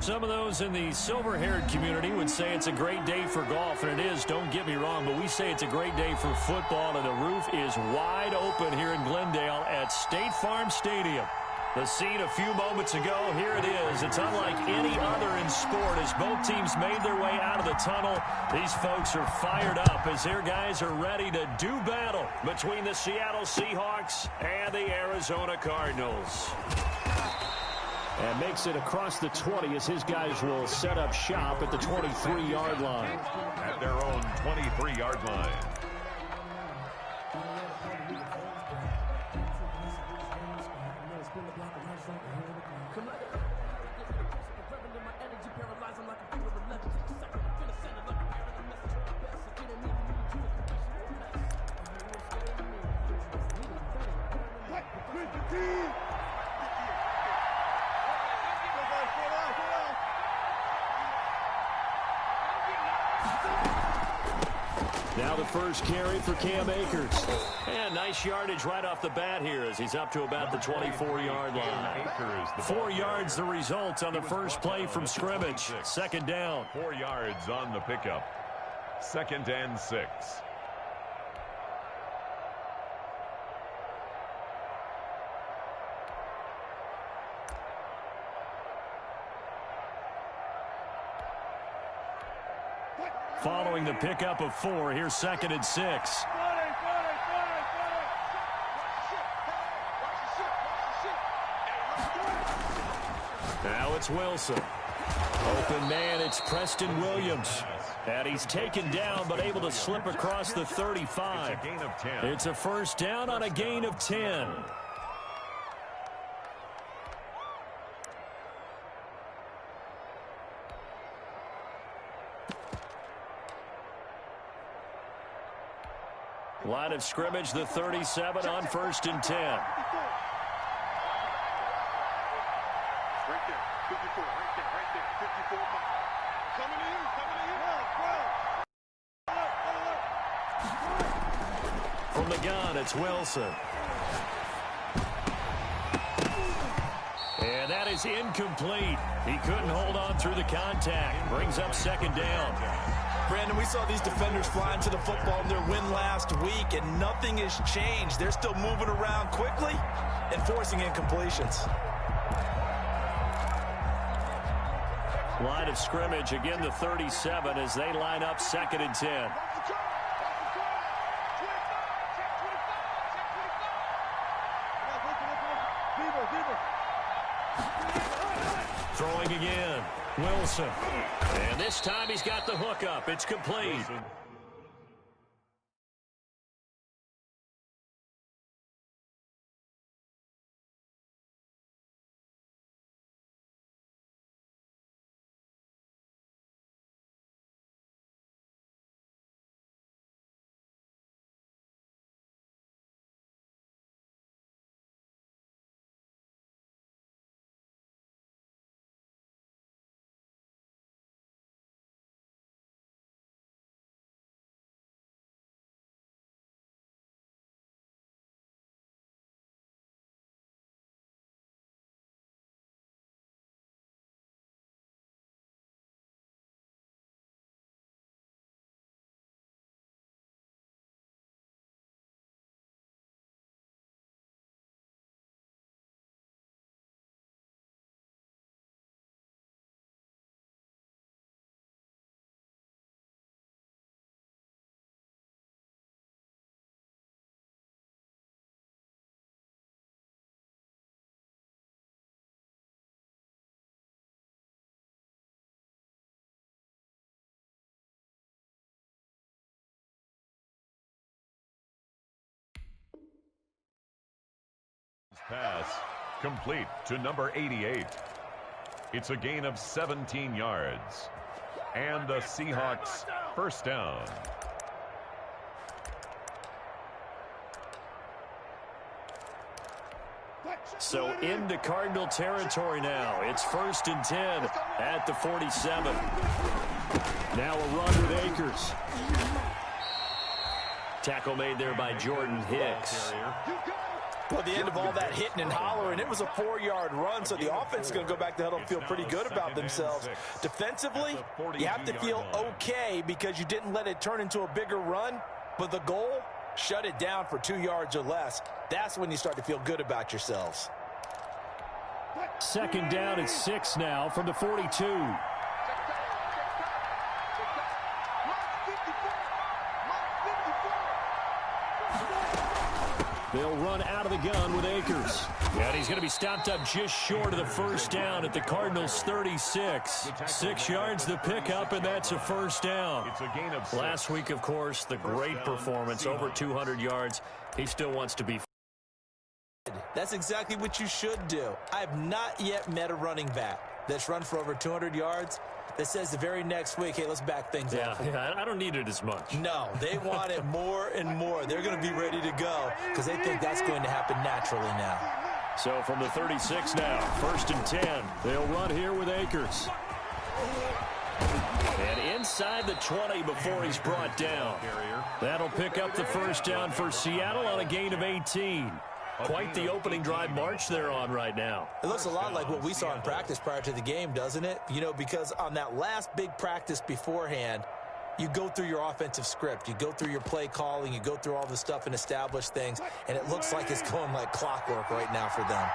Some of those in the silver-haired community would say it's a great day for golf, and it is, don't get me wrong, but we say it's a great day for football, and the roof is wide open here in Glendale at State Farm Stadium. The scene a few moments ago, here it is. It's unlike any other in sport as both teams made their way out of the tunnel. These folks are fired up as their guys are ready to do battle between the Seattle Seahawks and the Arizona Cardinals. And makes it across the 20 as his guys will set up shop at the 23-yard line. At their own 23-yard line. Now the first carry for Cam Akers. And nice yardage right off the bat here as he's up to about the 24-yard line. 4 yards the result on the first play from scrimmage. Second down. 4 yards on the pickup. 2nd and 6. Following the pickup of 4, here's 2nd and 6. Now it's Wilson. Open man, it's Preston Williams. And he's taken down but able to slip across the 35. It's a gain of 10. It's a first down on a gain of 10. Line of scrimmage, the 37 on 1st and 10. Right there, 54, right there, 54. Coming to you, From the gun, it's Wilson. And that is incomplete. He couldn't hold on through the contact. Brings up 2nd down. Brandon, we saw these defenders flying to the football in their win last week, and nothing has changed. They're still moving around quickly and forcing incompletions. Line of scrimmage, again the 37 as they line up 2nd and 10. Throwing again, Wilson. And this time he's got the hook up. It's complete. Pass complete to number 88. It's a gain of 17 yards. And the Seahawks first down. So into Cardinal territory now. It's 1st and 10 at the 47. Now a run with Akers. Tackle made there by Jordan Hicks. Well, the end of all that hitting and hollering, it was a 4-yard run, so the offense is going to go back to huddle and feel pretty good about themselves. Defensively, you have to feel okay because you didn't let it turn into a bigger run, but the goal, shut it down for 2 yards or less. That's when you start to feel good about yourselves. Second down at 6 now from the 42. They'll run out of the gun with Akers. And he's going to be stopped up just short of the first down at the Cardinals' 36. 6 yards the pickup, and that's a first down. It's a gain of 6. Last week, of course, the great performance, over 200 yards. He still wants to be. That's exactly what you should do. I have not yet met a running back that's run for over 200 yards that says the very next week, hey, let's back things up. Yeah, I don't need it as much. No, they want it more and more. They're going to be ready to go because they think that's going to happen naturally now. So from the 36 now, 1st and 10. They'll run here with Akers. And inside the 20 before he's brought down. That'll pick up the first down for Seattle on a gain of 18. Quite the opening drive march they're on right now. It looks a lot like what we saw in practice prior to the game, doesn't it? You know, because on that last big practice beforehand, you go through your offensive script. You go through your play calling. You go through all the stuff and establish things. And it looks like it's going like clockwork right now for them.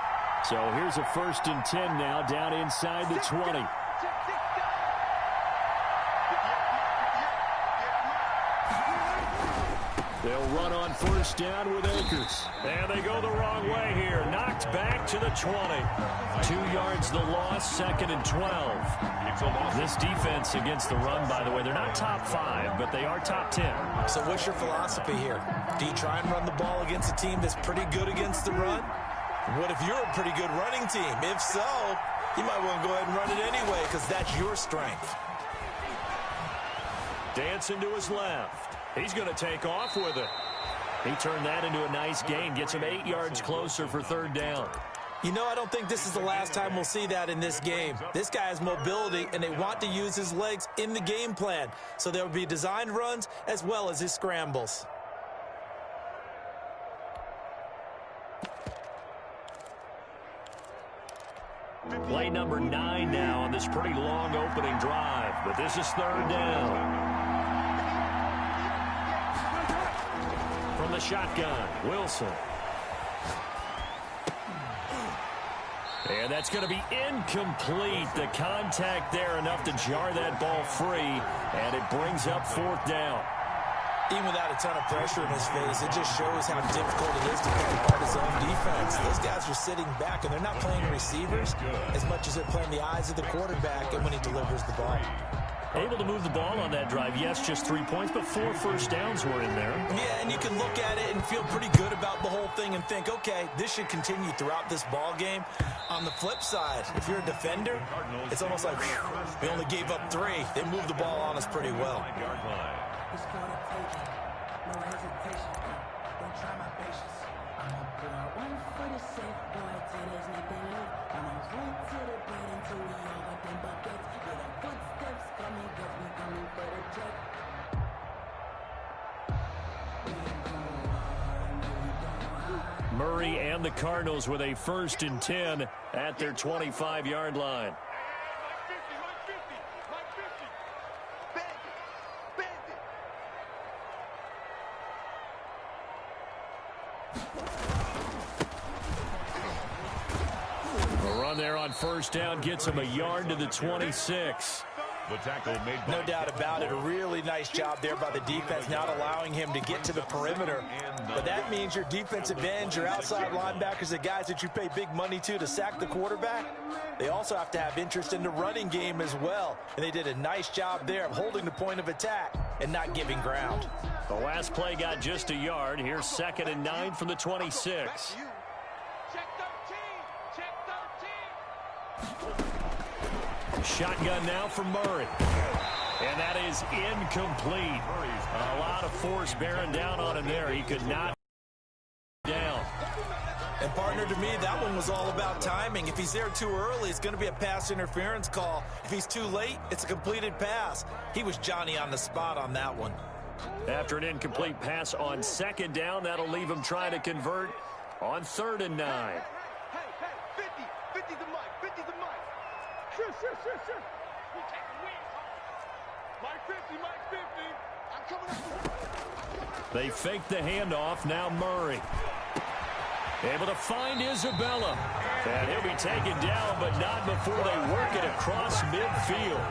So here's a 1st and 10 now down inside the 20. They'll run on 1st down with Akers. And they go the wrong way here. Knocked back to the 20. 2 yards the loss, 2nd and 12. This defense against the run, by the way, they're not top 5, but they are top 10. So what's your philosophy here? Do you try and run the ball against a team that's pretty good against the run? What if you're a pretty good running team? If so, you might want to go ahead and run it anyway because that's your strength. Dancing to his left. He's going to take off with it. He turned that into a nice gain. Gets him 8 yards closer for 3rd down. You know, I don't think this is the last time we'll see that in this game. This guy has mobility, and they want to use his legs in the game plan. So there will be designed runs as well as his scrambles. Play number 9 now on this pretty long opening drive. But this is 3rd down. From the shotgun, Wilson. And that's going to be incomplete. The contact there enough to jar that ball free, and it brings up 4th down. Even without a ton of pressure in his face, it just shows how difficult it is to play apart his own defense. Those guys are sitting back, and they're not playing receivers as much as they're playing the eyes of the quarterback and when he delivers the ball. Able to move the ball on that drive. Yes, just 3 points, but 4 first downs were in there. Yeah, and you can look at it and feel pretty good about the whole thing and think, okay, this should continue throughout this ball game. On the flip side, if you're a defender, it's almost like, whew, we only gave up 3. They moved the ball on us pretty well. Murray and the Cardinals with a 1st and 10 at their 25-yard line. A run there on 1st down gets him a yard to the 26. The tackle made by no doubt about it. A really nice job there by the defense, not allowing him to get to the perimeter. But that means your defensive ends, your outside linebackers, the guys that you pay big money to sack the quarterback, they also have to have interest in the running game as well. And they did a nice job there of holding the point of attack and not giving ground. The last play got just a yard. Here's 2nd and 9 from the 26. Shotgun now for Murray. And that is incomplete. A lot of force bearing down on him there. He could not down. And partner, to me, that one was all about timing. If he's there too early, it's going to be a pass interference call. If he's too late, it's a completed pass. He was Johnny on the spot on that one. After an incomplete pass on 2nd down, that'll leave him trying to convert On 3rd and 9. Hey, 50 the mic, 50 the mic. Sure. We take the wins home. Mike 50. I'm coming up. They fake the handoff. Now Murray. Able to find Isabella. And he'll be taken down, but not before they work it across midfield.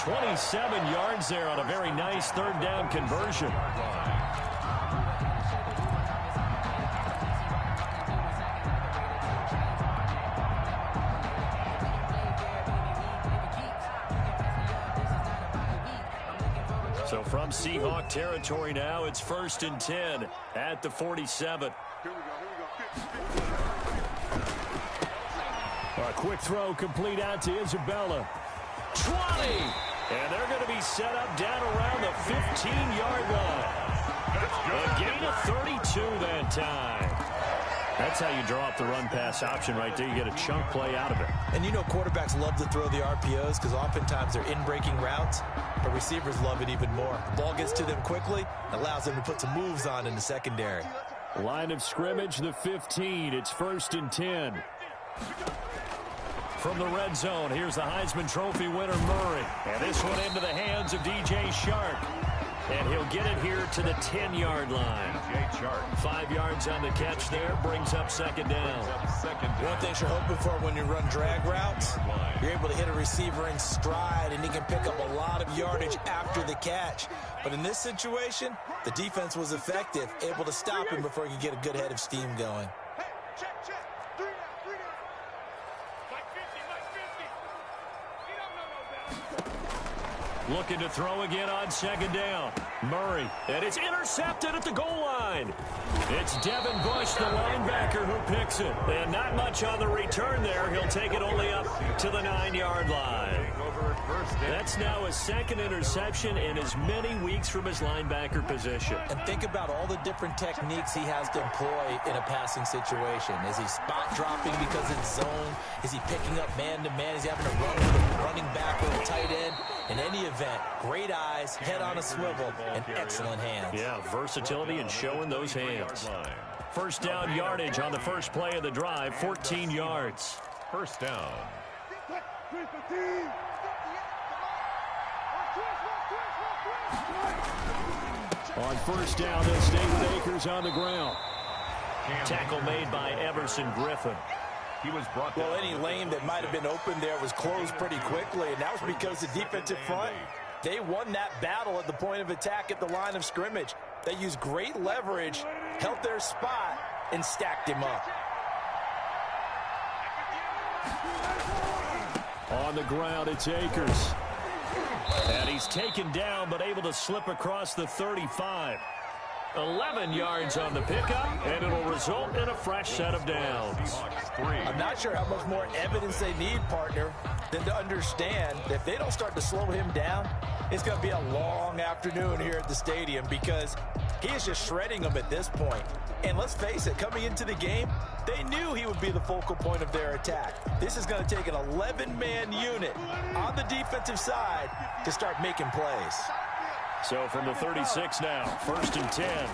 27 yards there on a very nice 3rd down conversion. So from Seahawk territory now, it's 1st and 10 at the 47. Here we go. A quick throw complete out to Isabella. 20! And they're going to be set up down around the 15-yard line. A gain of 32 that time. That's how you draw up the run-pass option right there. You get a chunk play out of it. And you know quarterbacks love to throw the RPOs because oftentimes they're in-breaking routes, but receivers love it even more. The ball gets to them quickly, allows them to put some moves on in the secondary. Line of scrimmage, the 15. It's 1st and 10. From the red zone, here's the Heisman Trophy winner, Murray. And this one into the hands of DJ Shark. And he'll get it here to the 10-yard line. 5 yards on the catch there, brings up 2nd down. One thing you're hoping for when you run drag routes, you're able to hit a receiver in stride, and he can pick up a lot of yardage after the catch. But in this situation, the defense was effective, able to stop him before he could get a good head of steam going. Hey, check. 3 down. Mike 50. He don't know no better. Looking to throw again on 2nd down. Murray, and it's intercepted at the goal line. It's Devin Bush, the linebacker, who picks it. And not much on the return there. He'll take it only up to the 9-yard line. That's now his 2nd interception in as many weeks from his linebacker position. And think about all the different techniques he has to employ in a passing situation. Is he spot dropping because it's zone? Is he picking up man-to-man? Is he having to run with a running back or a tight end? In any event, great eyes, head on a swivel, and excellent hands. Yeah, versatility and showing those hands. 1st down yardage on the first play of the drive, 14 yards. 1st down. On 1st down, they'll stay with Akers on the ground. Tackle made by Everson Griffin. He was brought Well, down. any lane that might have been open there was closed pretty quickly, and that was because the defensive front, they won that battle at the point of attack at the line of scrimmage. They used great leverage, held their spot, and stacked him up. On the ground, it's Akers. And he's taken down, but able to slip across the 35. 11 yards on the pickup, and it'll result in a fresh set of downs. I'm not sure how much more evidence they need, partner, than to understand that if they don't start to slow him down, it's going to be a long afternoon here at the stadium because he is just shredding them at this point. And let's face it, coming into the game, they knew he would be the focal point of their attack. This is going to take an 11-man unit on the defensive side to start making plays. So from the 36 now, 1st and 10.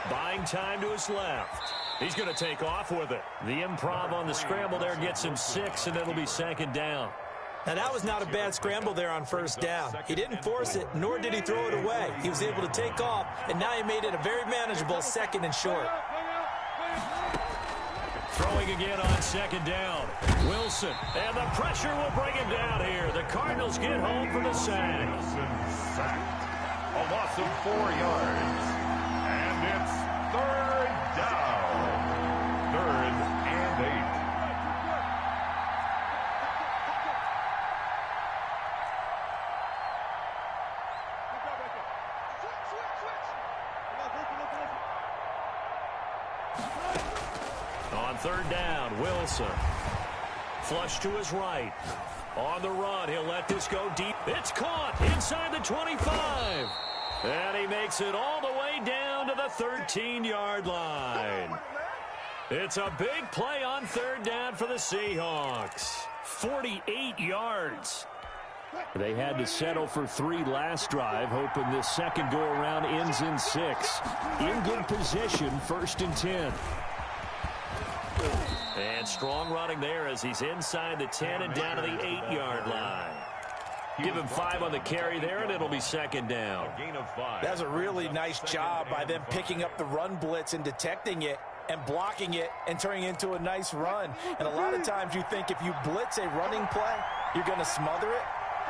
Buying time to his left. He's going to take off with it. The improv on the scramble there gets him 6, and it'll be 2nd down. Now, that was not a bad scramble there on 1st down. He didn't force it, nor did he throw it away. He was able to take off, and now he made it a very manageable 2nd and short. Throwing again on 2nd down. Wilson, and the pressure will bring him down here. The Cardinals get home for the sack. Sacked. A loss of 4 yards. And it's 3rd down. 3rd and 8. On 3rd down, Wilson. Flush to his right. On the run, he'll let this go deep. It's caught inside the 25. And he makes it all the way down to the 13-yard line. It's a big play on 3rd down for the Seahawks. 48 yards. They had to settle for 3 last drive, hoping this second go-around ends in 6. In good position, 1st and 10. And strong running there as he's inside the 10 and down to the 8-yard line. Give him 5 on the carry there, and it'll be 2nd down. That's a really nice job by them picking up the run blitz and detecting it and blocking it and turning it into a nice run. And a lot of times you think if you blitz a running play, you're going to smother it.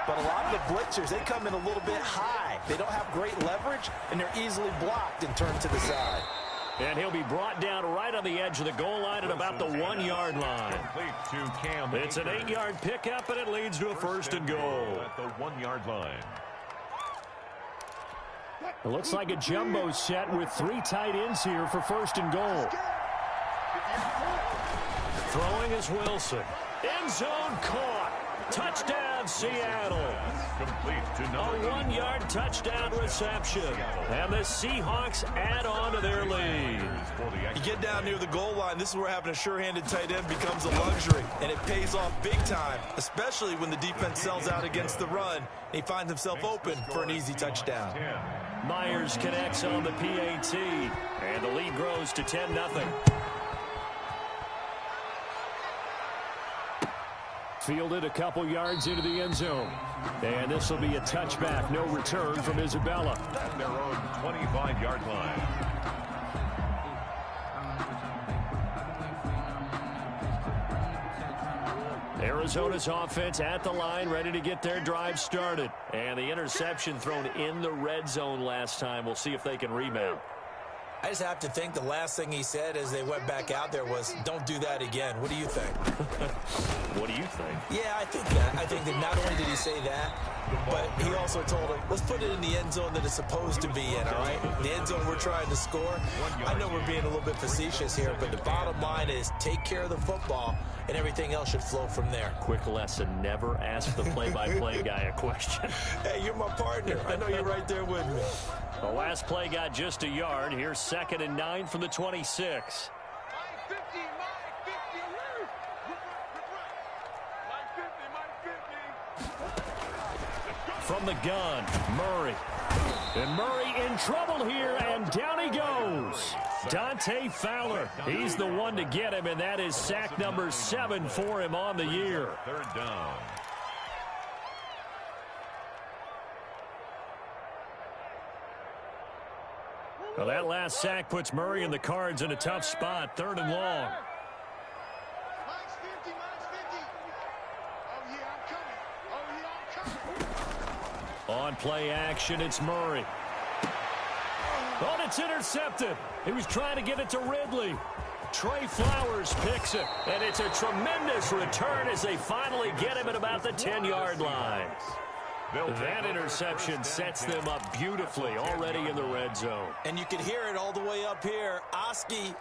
But a lot of the blitzers, they come in a little bit high. They don't have great leverage, and they're easily blocked and turned to the side. And he'll be brought down right on the edge of the goal line at about the 1-yard line. It's an 8-yard pickup, and it leads to a 1st and goal. At the 1-yard line. It looks like a jumbo set with 3 tight ends here for 1st and goal. Throwing is Wilson. End zone caught. Touchdown, Seattle. Complete to A 1-yard touchdown reception. And the Seahawks add on to their lead. You get down near the goal line, this is where having a sure-handed tight end becomes a luxury, and it pays off big time, especially when the defense sells out against the run. He finds himself open for an easy touchdown. Myers connects on the PAT, and the lead grows to 10-0. Fielded a couple yards into the end zone. And this will be a touchback. No return from Isabella. At their own 25-yard line. Arizona's offense at the line, ready to get their drive started. And the interception thrown in the red zone last time. We'll see if they can rebound. I just have to think the last thing he said as they went back out there was, don't do that again. What do you think? What do you think? Yeah, I think that. I think that not only did he say that, but he also told him, let's put it in the end zone that it's supposed to be in, all right? The end zone we're trying to score. I know we're being a little bit facetious here, but the bottom line is take care of the football, and everything else should flow from there. Quick lesson, never ask the play-by-play guy a question. Hey, you're my partner. I know you're right there with me. The last play got just a yard. Here's 2nd and 9 from the 26. From the gun, Murray. And Murray in trouble here, and down he goes. Dante Fowler, he's the one to get him, and that is sack number 7 for him on the year. 3rd down. Well, that last sack puts Murray and the Cards in a tough spot, 3rd and long. On play action, it's Murray. Oh, it's intercepted. He was trying to get it to Ridley. Trey Flowers picks it, and it's a tremendous return as they finally get him at about the 10-yard line. That interception sets them up beautifully already in the red zone. And you can hear it all the way up here. Oski,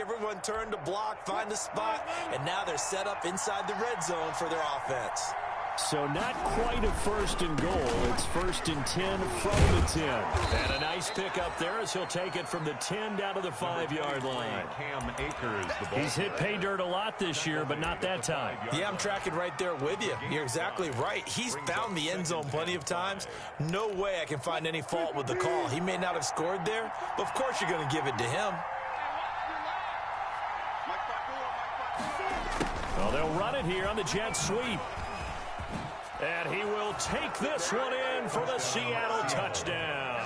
everyone turned to block, find a spot, and now they're set up inside the red zone for their offense. So not quite a 1st and goal. It's 1st and 10 from the 10. And a nice pick up there as he'll take it from the 10 down to the 5-yard line. Cam Akers, the ball. He's hit pay dirt a lot this year, but not that time. Yeah, I'm tracking right there with you. You're exactly right. He's found the end zone plenty of times. No way I can find any fault with the call. He may not have scored there, but of course you're going to give it to him. Well, they'll run it here on the jet sweep. And he will take this one in for the Seattle touchdown.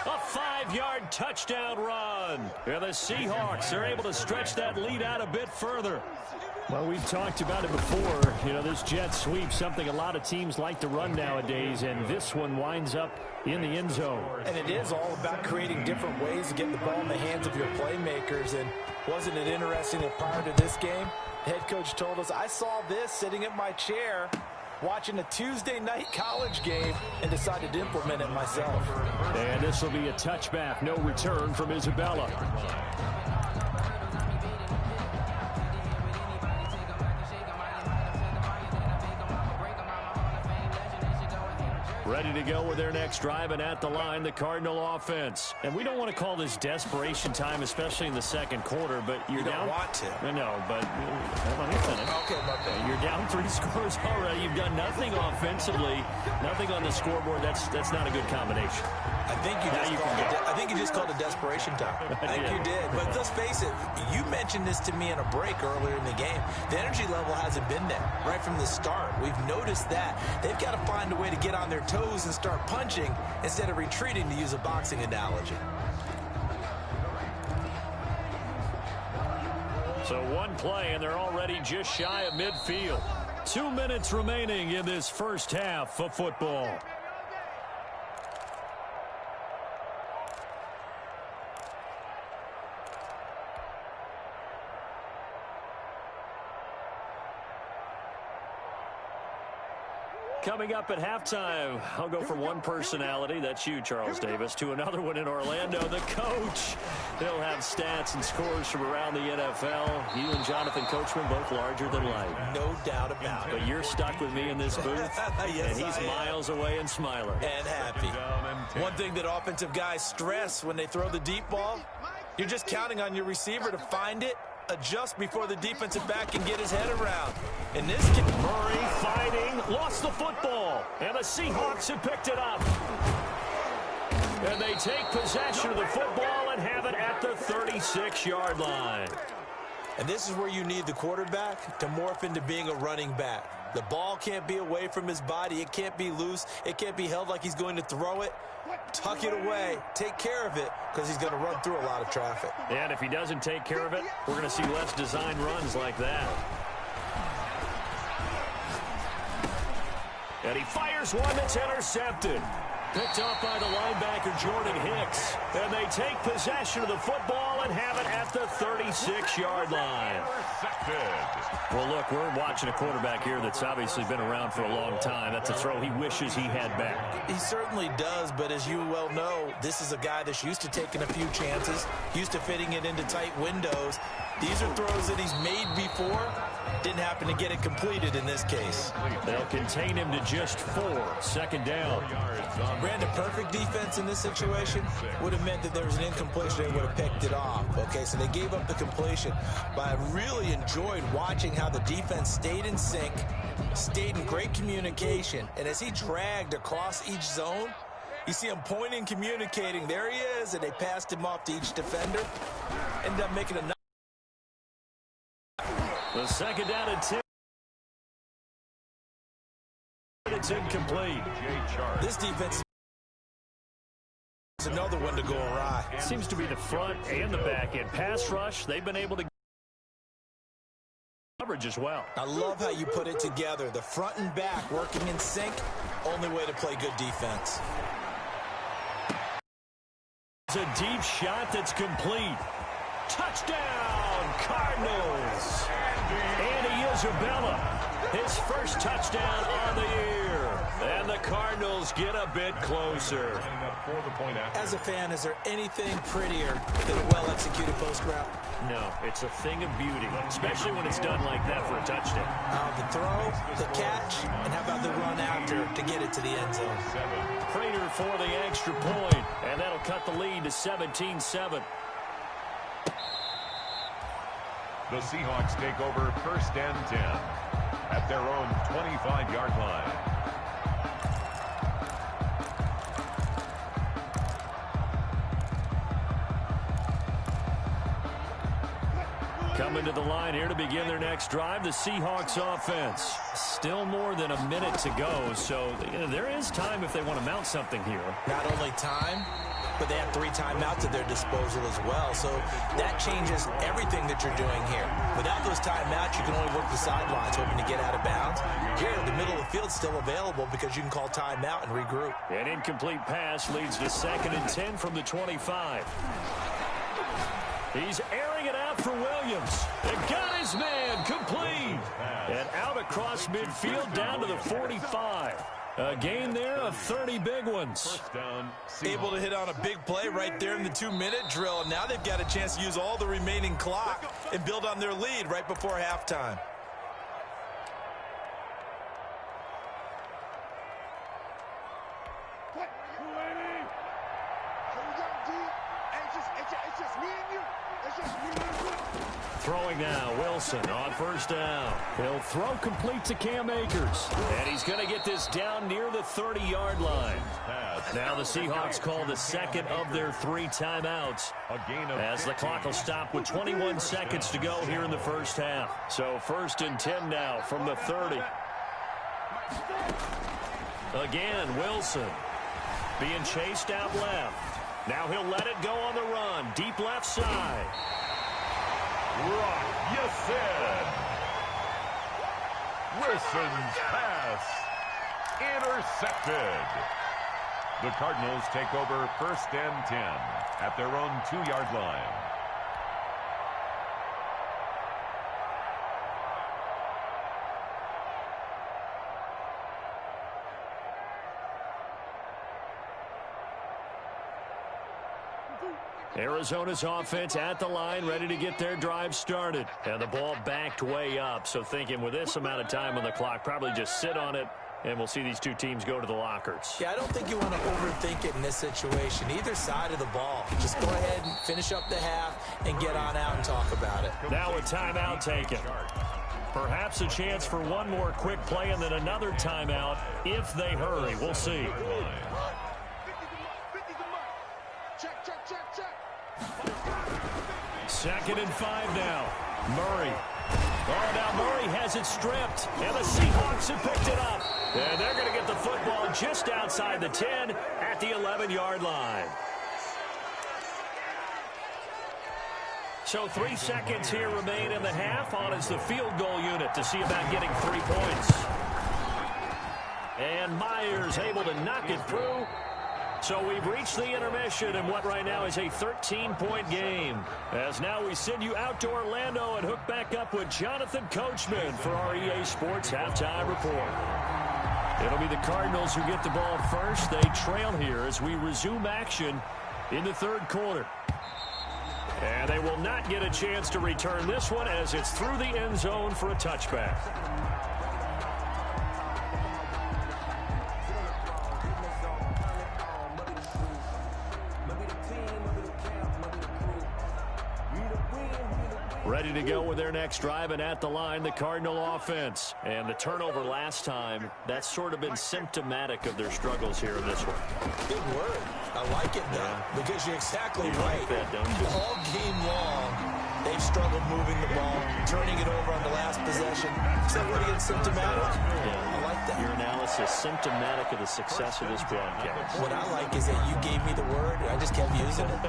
A 5-yard touchdown run. And the Seahawks are able to stretch that lead out a bit further. Well, we've talked about it before. You know, this jet sweep, something a lot of teams like to run nowadays, and this one winds up in the end zone. And it is all about creating different ways to get the ball in the hands of your playmakers. And wasn't it interesting that prior to this game, the head coach told us, I saw this sitting in my chair watching a Tuesday night college game and decided to implement it myself. And this will be a touchback, no return from Isabella. Ready to go with their next drive, and at the line, the Cardinal offense. And we don't want to call this desperation time, especially in the second quarter, but you're down. You don't want to. No, but let me finish. Okay, my bad. You're down 3 scores already. You've done nothing offensively, nothing on the scoreboard. That's not a good combination. I think you just called it desperation time. I think you did. But let's face it, you mentioned this to me in a break earlier in the game. The energy level hasn't been there right from the start. We've noticed that. They've got to find a way to get on their toes and start punching instead of retreating, to use a boxing analogy. So one play, and they're already just shy of midfield. 2 minutes remaining in this first half of football. Coming up at halftime, I'll go from one personality, that's you, Charles Davis, to another one in Orlando, the coach. He'll have stats and scores from around the NFL. You and Jonathan Coachman, both larger than life. No doubt about it. But you're stuck with me in this booth, yes, and he's miles away and smiling. And happy. One thing that offensive guys stress when they throw the deep ball, you're just counting on your receiver to find it, adjust before the defensive back can get his head around. In this case, Murray fighting, lost the football, and the Seahawks have picked it up. And they take possession of the football and have it at the 36-yard line. And this is where you need the quarterback to morph into being a running back. The ball can't be away from his body. It can't be loose. It can't be held like he's going to throw it. Tuck it away. Take care of it, because he's going to run through a lot of traffic. And if he doesn't take care of it, we're going to see less design runs like that. And he fires one that's intercepted. Picked off by the linebacker, Jordan Hicks. And they take possession of the football and have it at the 36-yard line. Well, look, we're watching a quarterback here that's obviously been around for a long time. That's a throw he wishes he had back. He certainly does, but as you well know, this is a guy that's used to taking a few chances, used to fitting it into tight windows. These are throws that he's made before. Didn't happen to get it completed in this case. They'll contain him to just 4. Second down. Brandon, perfect defense in this situation would have meant that there was an incompletion. They would have picked it off. Okay, so they gave up the completion. But I really enjoyed watching how the defense stayed in sync, stayed in great communication. And as he dragged across each zone, you see him pointing, communicating. There he is, and they passed him off to each defender. Ended up making a nice. The second down and 10. It's incomplete. This defense is another one to go awry. Seems to be the front and the back end. Pass rush, they've been able to coverage as well. I love how you put it together. The front and back working in sync. Only way to play good defense. It's a deep shot that's complete. Touchdown, Cardinals. Andy Isabella, his first touchdown on the year. And the Cardinals get a bit closer. As a fan, is there anything prettier than a well-executed post route? No, it's a thing of beauty, especially when it's done like that for a touchdown. The throw, the catch, and how about the run after to get it to the end zone? Prater for the extra point, and that'll cut the lead to 17-7. The Seahawks take over first and 10 at their own 25-yard line. Coming to the line here to begin their next drive, the Seahawks offense. Still more than a minute to go, so there is time if they want to mount something here. Not only time, but they have 3 timeouts at their disposal as well. So that changes everything that you're doing here. Without those timeouts, you can only work the sidelines, hoping to get out of bounds. Here, the middle of the field's still available because you can call timeout and regroup. An incomplete pass leads to 2nd and 10 from the 25. He's airing it out for Williams. And got his man complete. And out across midfield down to the 45. A gain there of 30 big ones. Able to hit on a big play right there in the 2-minute drill. And now they've got a chance to use all the remaining clock and build on their lead right before halftime. What? Here we go, D. It's just me and you. It's just me and you. Throwing now, Wilson on first down. He'll throw complete to Cam Akers. And he's going to get this down near the 30-yard line. Now the Seahawks call the second of their 3 timeouts, as the clock will stop with 21 seconds to go here in the first half. So 1st and 10 now from the 30. Again, Wilson being chased out left. Now he'll let it go on the run. Deep left side. Rock, you said. Wilson's pass intercepted. The Cardinals take over 1st and 10 at their own 2-yard line. Arizona's offense at the line, ready to get their drive started. And the ball backed way up, so thinking with this amount of time on the clock, probably just sit on it, and we'll see these 2 teams go to the lockers. Yeah, I don't think you want to overthink it in this situation. Either side of the ball. Just go ahead and finish up the half and get on out and talk about it. Now a timeout taken. Perhaps a chance for one more quick play and then another timeout if they hurry. We'll see. Second and 5 now. Murray. Oh, now Murray has it stripped, and the Seahawks have picked it up. And they're going to get the football just outside the 10 at the 11-yard line. So 3 seconds here remain in the half. On is the field goal unit to see about getting 3 points. And Myers able to knock it through. So we've reached the intermission in what right now is a 13-point game. As now we send you out to Orlando and hook back up with Jonathan Coachman for our EA Sports Halftime Report. It'll be the Cardinals who get the ball first. They trail here as we resume action in the 3rd quarter. And they will not get a chance to return this one as it's through the end zone for a touchback. Ready to go with their next drive, and at the line, the Cardinal offense. And the turnover last time, that's sort of been symptomatic of their struggles here in this one. Big word. I like it, though, because you're exactly right. Like that, don't you? All game long, they've struggled moving the ball, turning it over on the last possession. Is that word again, symptomatic? Yeah. I like that. Your analysis, symptomatic of the success of this broadcast. What I like is that you gave me the word, and I just kept using it.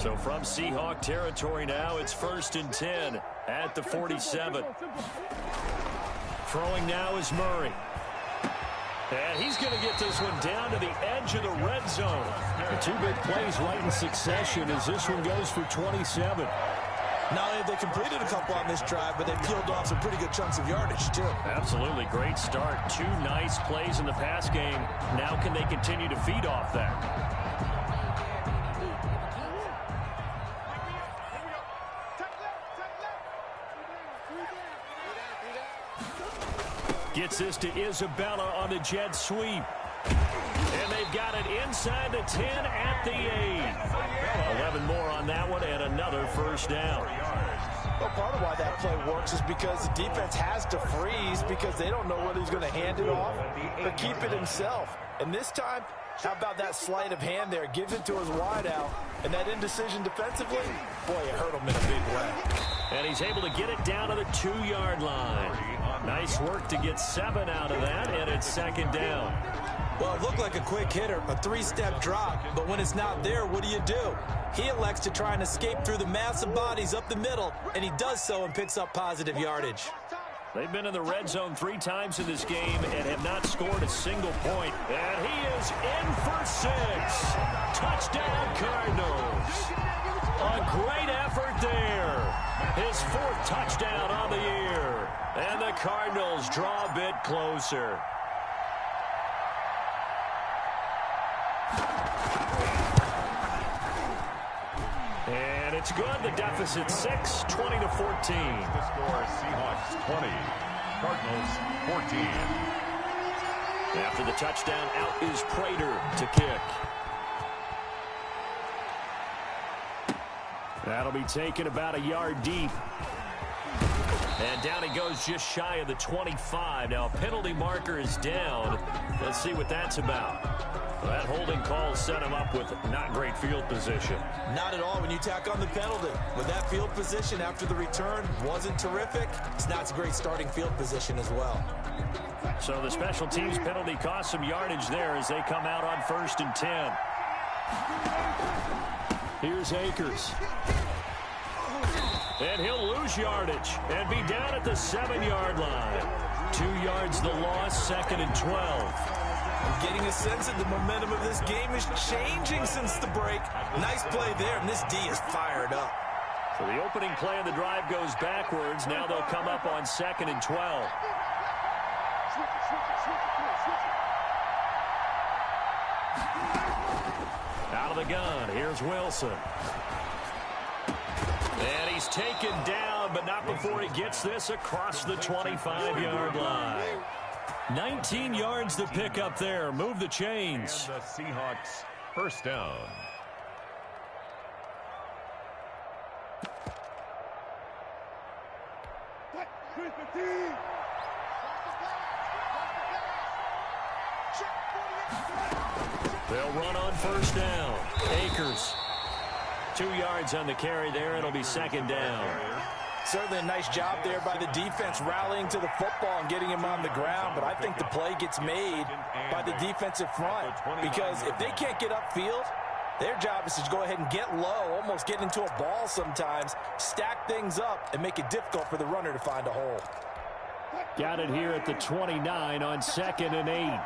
So from Seahawk territory now, it's 1st and 10 at the 47. Throwing now is Murray. And he's going to get this one down to the edge of the red zone. The 2 big plays right in succession as this one goes for 27. Not only have they completed a couple on this drive, but they peeled off some pretty good chunks of yardage, too. Absolutely. Great start. 2 nice plays in the pass game. Now can they continue to feed off that? Gets this to Isabella on the jet sweep. And they've got it inside the 10 at the 8. 11 more on that one and another first down. Well, part of why that play works is because the defense has to freeze because they don't know whether he's going to hand it off or keep it himself. And this time, how about that sleight of hand there? Gives it to his wideout. And that indecision defensively, boy, it hurt him in a big way. And he's able to get it down to the 2-yard line. Nice work to get 7 out of that, and it's 2nd down. Well, it looked like a quick hitter, a 3-step drop, but when it's not there, what do? He elects to try and escape through the massive bodies up the middle, and he does so and picks up positive yardage. They've been in the red zone 3 times in this game and have not scored a single point. And he is in for 6. Touchdown, Cardinals. A great effort there. His 4th touchdown on the year. And the Cardinals draw a bit closer. And it's good. The deficit 6, 20-14. The score, Seahawks 20, Cardinals 14. After the touchdown, out is Prater to kick. That'll be taken about a yard deep. And down he goes just shy of the 25. Now a penalty marker is down. Let's see what that's about. Well, that holding call set him up with not great field position. Not at all when you tack on the penalty. With that field position after the return wasn't terrific, it's not a great starting field position as well. So the special teams penalty cost some yardage there as they come out on 1st and 10. Here's Akers. And he'll lose yardage and be down at the 7-yard line. 2 yards the loss, 2nd and 12. I'm getting a sense that the momentum of this game is changing since the break. Nice play there, and this D is fired up. So the opening play of the drive goes backwards. Now they'll come up on 2nd and 12. Out of the gun, here's Wilson. And he's taken down, but not before he gets this across the 25-yard line. 19 yards to pick up there. Move the chains. And the Seahawks first down. They'll run on 1st down. Akers. 2 yards on the carry there. It'll be 2nd down. Certainly a nice job there by the defense rallying to the football and getting him on the ground, but I think the play gets made by the defensive front because if they can't get upfield, their job is to go ahead and get low, almost get into a ball sometimes, stack things up, and make it difficult for the runner to find a hole. Got it here at the 29 on 2nd and 8.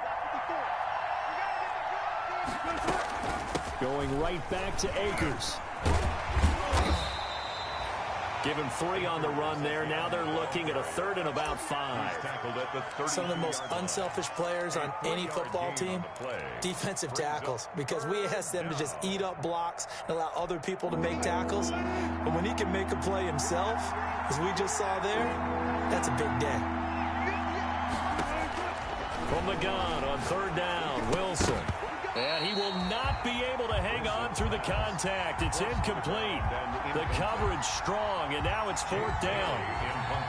Going right back to Akers. Give him 3 on the run there. Now they're looking at a 3rd and about 5. Some of the most unselfish players on any football team, defensive tackles, because we ask them to just eat up blocks and allow other people to make tackles. But when he can make a play himself, as we just saw there, that's a big day. From the gun on 3rd down, Wilson. And he will not be able to hang on through the contact. It's incomplete. The coverage strong, and now it's 4th down.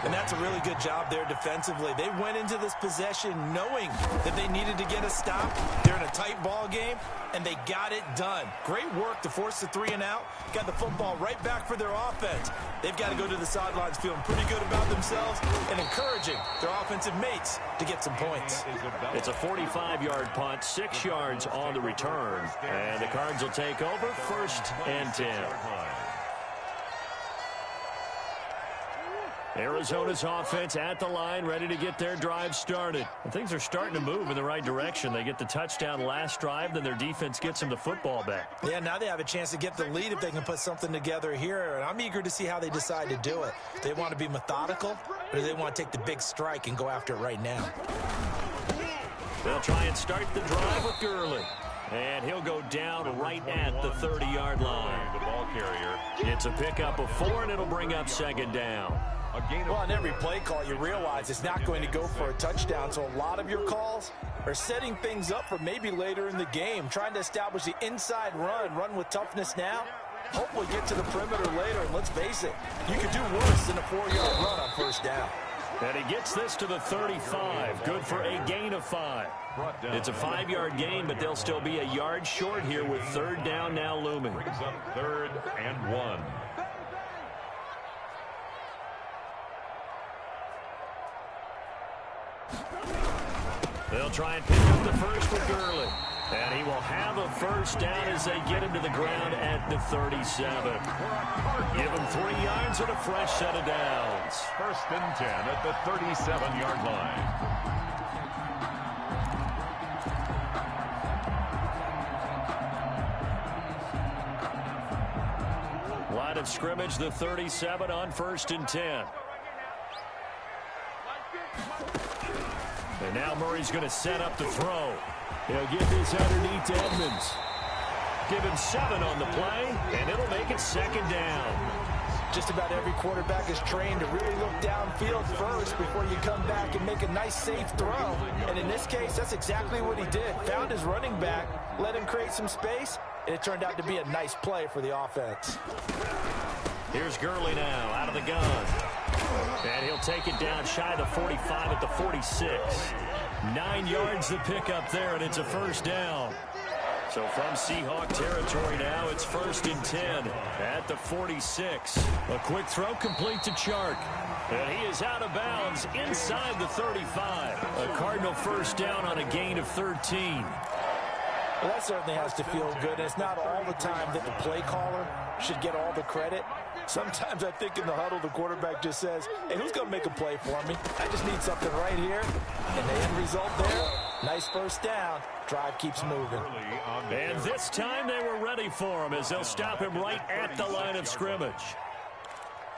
And that's a really good job there defensively. They went into this possession knowing that they needed to get a stop. They're in a tight ball game, and they got it done. Great work to force the 3 and out. Got the football right back for their offense. They've got to go to the sidelines feeling pretty good about themselves and encouraging their offensive mates to get some points. It's a 45-yard punt, 6 yards on the return. And the Cards will take over 1st and 10. Arizona's offense at the line, ready to get their drive started. And things are starting to move in the right direction. They get the touchdown last drive, then their defense gets them the football back. Yeah, now they have a chance to get the lead if they can put something together here. And I'm eager to see how they decide to do it. They want to be methodical, or do they want to take the big strike and go after it right now? They'll try and start the drive with Gurley. And he'll go down right at the 30-yard line. The ball carrier. It's a pickup of 4, and it'll bring up 2nd down. Well, on every play call, you realize it's not going to go for a touchdown, so a lot of your calls are setting things up for maybe later in the game, trying to establish the inside run with toughness now, hopefully get to the perimeter later, and let's face it, you could do worse than a 4-yard run on 1st down. And he gets this to the 35, good for a gain of 5. It's a 5-yard gain, but they'll still be a yard short here with 3rd down now looming. Brings up 3rd and 1. They'll try and pick up the first with Gurley. And he will have a 1st down as they get him to the ground at the 37. Give him 3 yards and a fresh set of downs. 1st and 10 at the 37-yard line. Line of scrimmage, the 37 on 1st and 10. And now Murray's going to set up the throw. He'll get this underneath to Edmonds. Give him 7 on the play, and it'll make it 2nd down. Just about every quarterback is trained to really look downfield first before you come back and make a nice, safe throw. And in this case, that's exactly what he did. Found his running back, let him create some space, and it turned out to be a nice play for the offense. Here's Gurley now, out of the gun. And he'll take it down shy of the 45 at the 46. 9 yards to pick up there, and it's a 1st down. So from Seahawk territory now, it's 1st and 10 at the 46. A quick throw complete to Chark. And he is out of bounds inside the 35. A Cardinal 1st down on a gain of 13. Well, that certainly has to feel good. And it's not all the time that the play caller should get all the credit. Sometimes I think in the huddle, the quarterback just says, hey, who's going to make a play for me? I just need something right here. And the end result there, nice 1st down. Drive keeps moving. And this time they were ready for him as they'll stop him right at the line of scrimmage.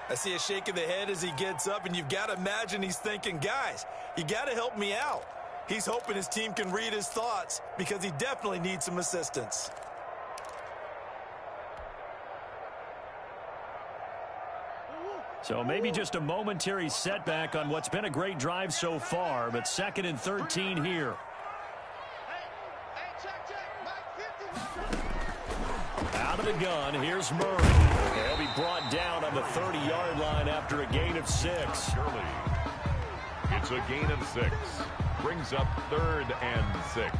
I see a shake of the head as he gets up, and you've got to imagine he's thinking, guys, you got to help me out. He's hoping his team can read his thoughts because he definitely needs some assistance. So maybe just a momentary setback on what's been a great drive so far, but 2nd and 13 here. Out of the gun, here's Murray. He'll be brought down on the 30-yard line after a gain of 6. Gurley. It's a gain of 6. Brings up 3rd and 6.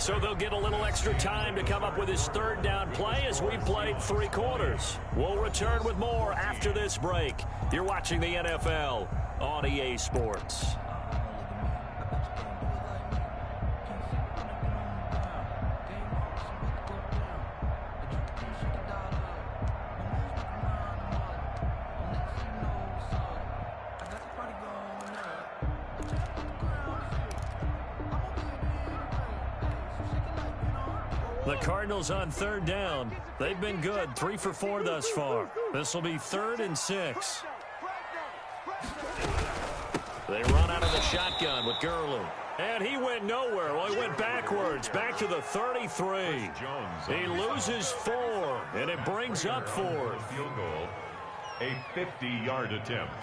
So they'll get a little extra time to come up with his 3rd down play as we played 3 quarters. We'll return with more after this break. You're watching the NFL on EA Sports. The Cardinals on 3rd down. They've been good, 3 for 4 thus far. This will be 3rd and 6. They run out of the shotgun with Gurley. And he went nowhere. Well, he went backwards, back to the 33. He loses 4, and it brings up 4th. Field goal, a 50-yard attempt.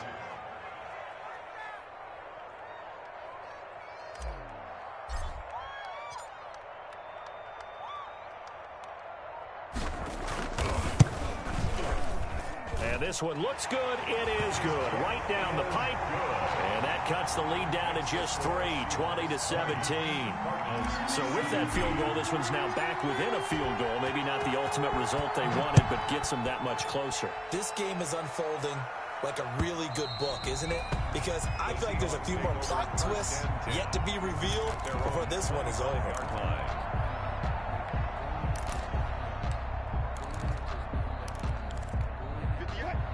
And this one looks good. It is good. Right down the pipe. And that cuts the lead down to just 3, 20-17. So with that field goal, this one's now back within a field goal. Maybe not the ultimate result they wanted, but gets them that much closer. This game is unfolding like a really good book, isn't it? Because I feel like there's a few more plot twists yet to be revealed before this one is over.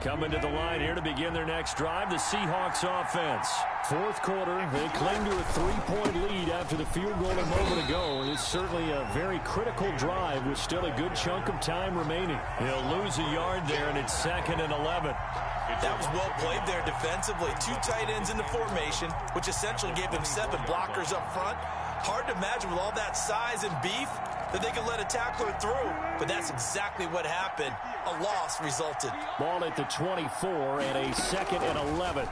Coming to the line here to begin their next drive, the Seahawks offense. 4th quarter, they cling to a 3-point lead after the field goal a moment ago. It's certainly a very critical drive with still a good chunk of time remaining. He'll lose a yard there, and it's 2nd and 11. That was well played there defensively. 2 tight ends in the formation, which essentially gave him 7 blockers up front. Hard to imagine with all that size and beef that they could let a tackler through, but that's exactly what happened. A loss resulted. Ball at the 24 and a 2nd and 11.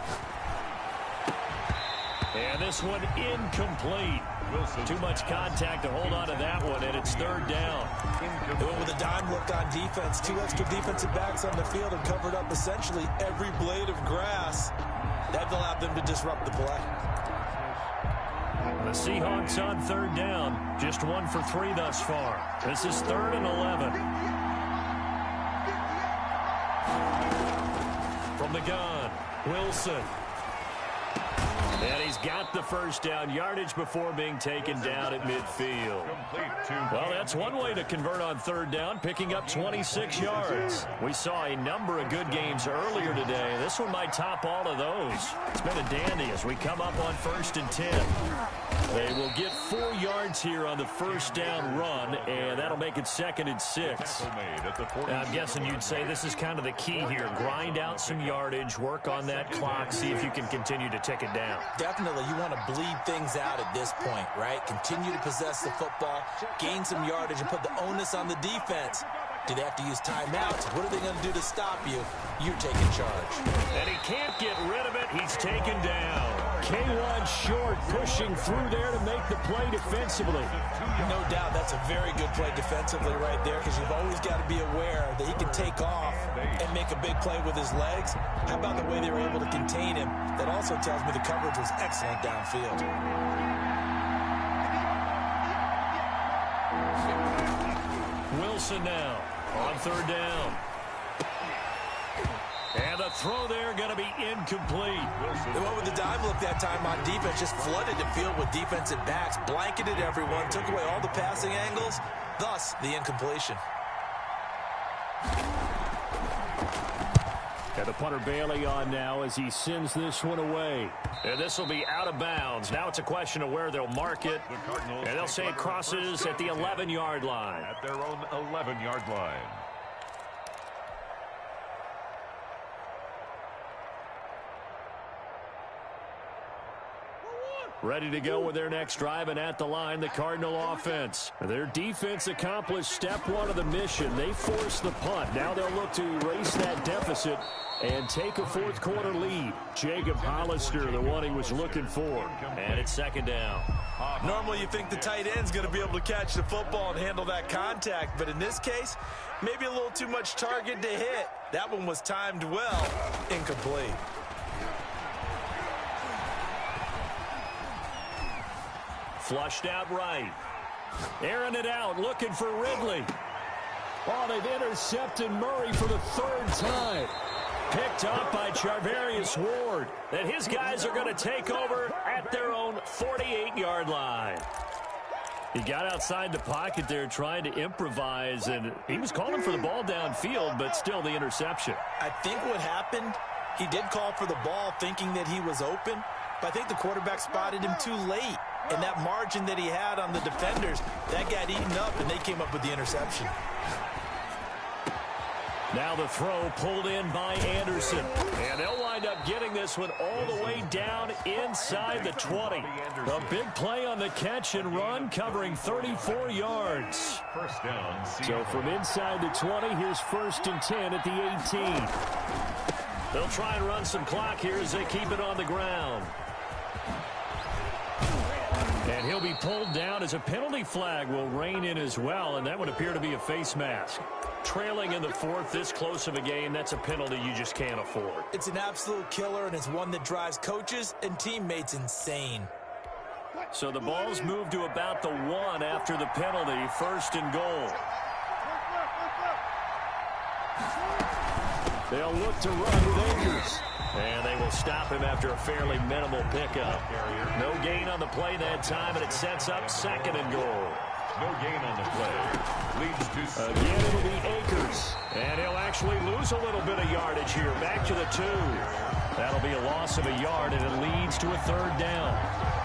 And this one incomplete. Too much contact to hold on to that one, and it's 3rd down. They went with a dime look on defense. 2 extra defensive backs on the field and covered up essentially every blade of grass. That allowed them to disrupt the play. The Seahawks on 3rd down. Just 1 for 3 thus far. This is 3rd and 11. From the gun, Wilson. And he's got the 1st down yardage before being taken down at midfield. Well, that's one way to convert on 3rd down, picking up 26 yards. We saw a number of good games earlier today. This one might top all of those. It's been a dandy as we come up on 1st and 10. They will get 4 yards here on the first down run, and that'll make it 2nd and 6. I'm guessing you'd say this is kind of the key here. Grind out some yardage, work on that clock, see if you can continue to tick it down. Definitely, you want to bleed things out at this point, right? Continue to possess the football, gain some yardage, and put the onus on the defense. Do they have to use timeouts? What are they going to do to stop you? You're taking charge. And he can't get rid of it. He's taken down. K1 short, pushing through there to make the play defensively. No doubt that's a very good play defensively right there, because you've always got to be aware that he can take off and make a big play with his legs. How about the way they were able to contain him? That also tells me the coverage was excellent downfield. Wilson now on 3rd down. And the throw there going to be incomplete. They went with the dime look that time on defense, just flooded the field with defensive backs, blanketed everyone, took away all the passing angles, thus the incompletion. Got the punter Bailey on now as he sends this one away. And this will be out of bounds. Now it's a question of where they'll mark it. And they'll say it crosses at the 11-yard line. At their own 11-yard line. Ready to go with their next drive, and at the line, the Cardinal offense. Their defense accomplished step 1 of the mission. They forced the punt. Now they'll look to erase that deficit and take a 4th quarter lead. Jacob Hollister, the one he was looking for. And it's 2nd down. Normally you think the tight end's going to be able to catch the football and handle that contact, but in this case, maybe a little too much target to hit. That one was timed well. Incomplete. Flushed out right. Airing it out, looking for Ridley. Oh, they've intercepted Murray for the 3rd time. Picked up by Charvarius Ward. And his guys are going to take over at their own 48-yard line. He got outside the pocket there trying to improvise, and he was calling for the ball downfield, but still the interception. I think what happened, he did call for the ball thinking that he was open, but I think the quarterback spotted him too late. And that margin that he had on the defenders, that got eaten up, and they came up with the interception. Now the throw pulled in by Anderson. And they'll wind up getting this one all the way down inside the 20. A big play on the catch and run, covering 34 yards. First down. So from inside the 20, here's 1st and 10 at the 18. They'll try and run some clock here as they keep it on the ground. And he'll be pulled down as a penalty flag will rein in as well, and that would appear to be a face mask. Trailing in the 4th, this close of a game, that's a penalty you just can't afford. It's an absolute killer, and it's one that drives coaches and teammates insane. So the ball's moved to about the 1 after the penalty, 1st and goal. They'll look to run with Akers. And they will stop him after a fairly minimal pickup. No gain on the play that time, and it sets up 2nd and goal. No gain on the play. Leads to... Again, it'll be Akers. And he'll actually lose a little bit of yardage here. Back to the 2. That'll be a loss of a yard, and it leads to a 3rd down.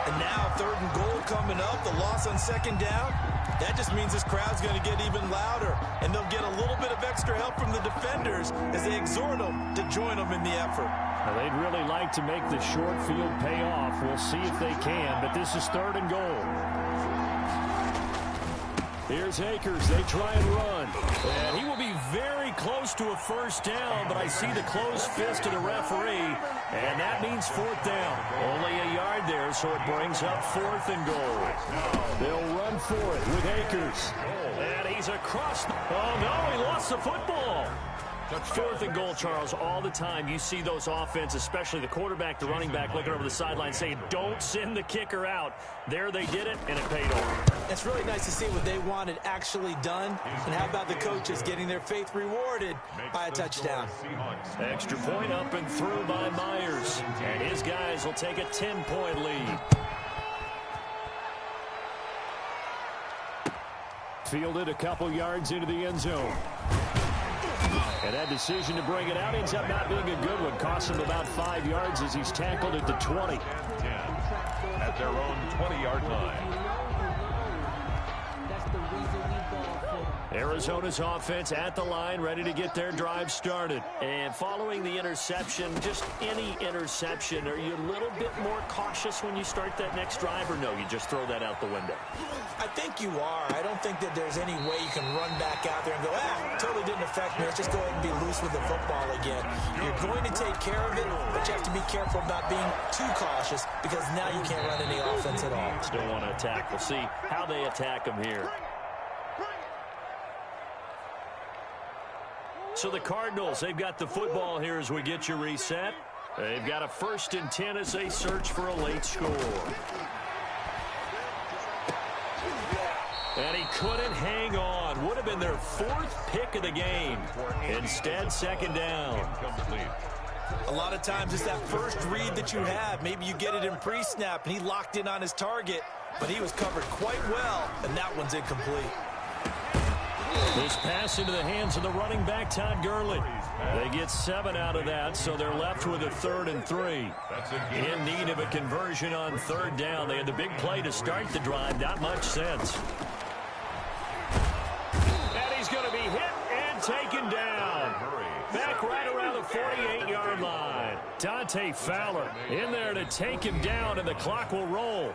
And now 3rd and goal coming up. The loss on 2nd down. That just means this crowd's going to get even louder. And they'll get a little bit of extra help from the defenders as they exhort them to join them in the effort. Now, they'd really like to make the short field pay off. We'll see if they can, but this is 3rd and goal. Here's Akers. They try and run. And he will be very close to a 1st down, but I see the closed fist of the referee, and that means 4th down. Only a yard there, so it brings up 4th and goal. They'll run for it with Akers. And he's across. Oh, no, he lost the football. 4th and goal, Charles. All the time you see those offenses, especially the quarterback, the running back, looking over the sideline saying, don't send the kicker out. There they did it, and it paid off. It's really nice to see what they wanted actually done. And how about the coaches getting their faith rewarded by a touchdown? Extra point up and through by Myers. And his guys will take a 10-point lead. Fielded a couple yards into the end zone. And that decision to bring it out ends up not being a good one. Costs him about 5 yards as he's tackled at the 20. At at their own 20-yard line. Arizona's offense at the line, ready to get their drive started. And following the interception, just any interception, are you a little bit more cautious when you start that next drive, or no, you just throw that out the window? I think you are. I don't think that there's any way you can run back out there and go, totally didn't affect me. Let's just go ahead and be loose with the football again. You're going to take care of it, but you have to be careful about being too cautious because now you can't run any offense at all. Still want to attack. We'll see how they attack them here. So the Cardinals, they've got the football here as we get you reset. They've got a 1st and 10 as they search for a late score. And he couldn't hang on. Would have been their 4th pick of the game. Instead, 2nd down. A lot of times it's that first read that you have. Maybe you get it in pre-snap, and he locked in on his target, but he was covered quite well, and that one's incomplete. This pass into the hands of the running back, Todd Gurley. They get 7 out of that, so they're left with a 3rd and 3. In need of a conversion on 3rd down. They had the big play to start the drive. Not much sense. And he's going to be hit and taken down. Back right around the 48-yard line. Dante Fowler in there to take him down, and the clock will roll.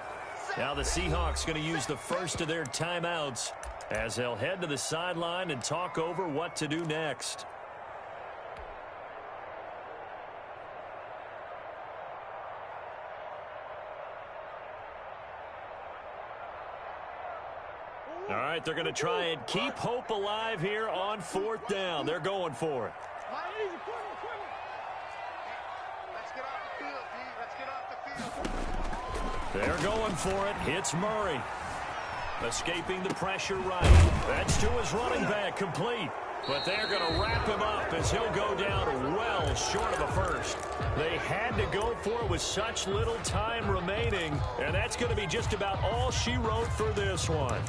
Now the Seahawks going to use the first of their timeouts as they'll head to the sideline and talk over what to do next. All right, they're going to try and keep hope alive here on 4th down. They're going for it. They're going for it. It's Murray. Escaping the pressure right. That's to his running back, complete. But they're going to wrap him up as he'll go down well short of a first. They had to go for it with such little time remaining, and that's going to be just about all she wrote for this one.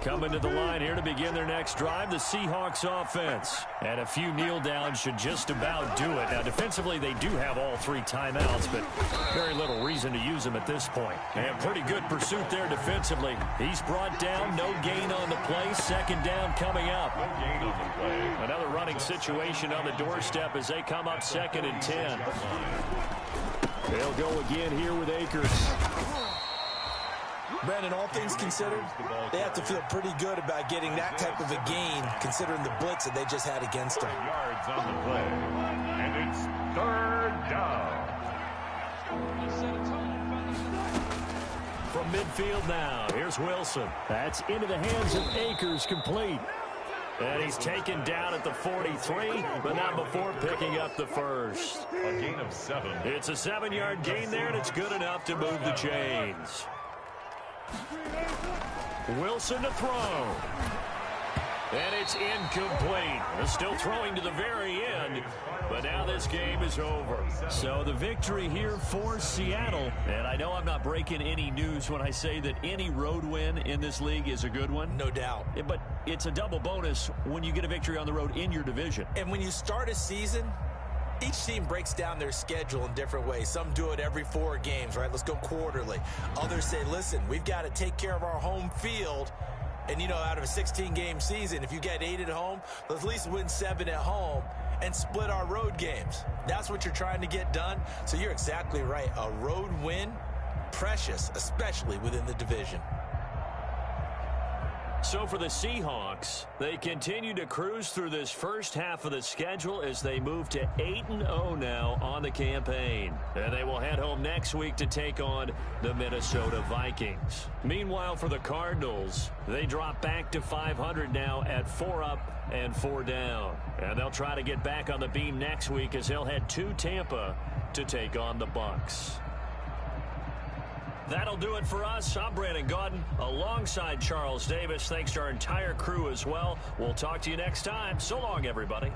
Coming to the line here to begin their next drive, the Seahawks offense. And a few kneel downs should just about do it. Now, defensively, they do have all 3 timeouts, but very little reason to use them at this point. And pretty good pursuit there defensively. He's brought down, no gain on the play. 2nd down coming up. No gain on the play. Another running situation on the doorstep as they come up 2nd and 10. They'll go again here with Akers. Brandon, all things considered, they have to feel pretty good about getting that type of a gain, considering the blitz that they just had against them. Yards on the play, and it's 3rd down. From midfield now, here's Wilson. That's into the hands of Akers, complete. And he's taken down at the 43, but not before picking up the first. A gain of 7. It's a 7-yard gain there, and it's good enough to move the chains. Wilson to throw. And it's incomplete. They're still throwing to the very end, but now this game is over. So the victory here for Seattle. And I know I'm not breaking any news when I say that any road win in this league is a good one. No doubt. But it's a double bonus when you get a victory on the road in your division. And when you start a season, each team breaks down their schedule in different ways. Some do it every 4 games, right? Let's go quarterly. Others say, listen, we've got to take care of our home field. And, you know, out of a 16-game season, if you get 8 at home, let's at least win 7 at home and split our road games. That's what you're trying to get done. So you're exactly right. A road win, precious, especially within the division. So for the Seahawks, they continue to cruise through this first half of the schedule as they move to 8-0 now on the campaign. And they will head home next week to take on the Minnesota Vikings. Meanwhile, for the Cardinals, they drop back to 500 now at 4 up and 4 down. And they'll try to get back on the beam next week as they'll head to Tampa to take on the Bucs. That'll do it for us. I'm Brandon Gaudin alongside Charles Davis. Thanks to our entire crew as well. We'll talk to you next time. So long, everybody.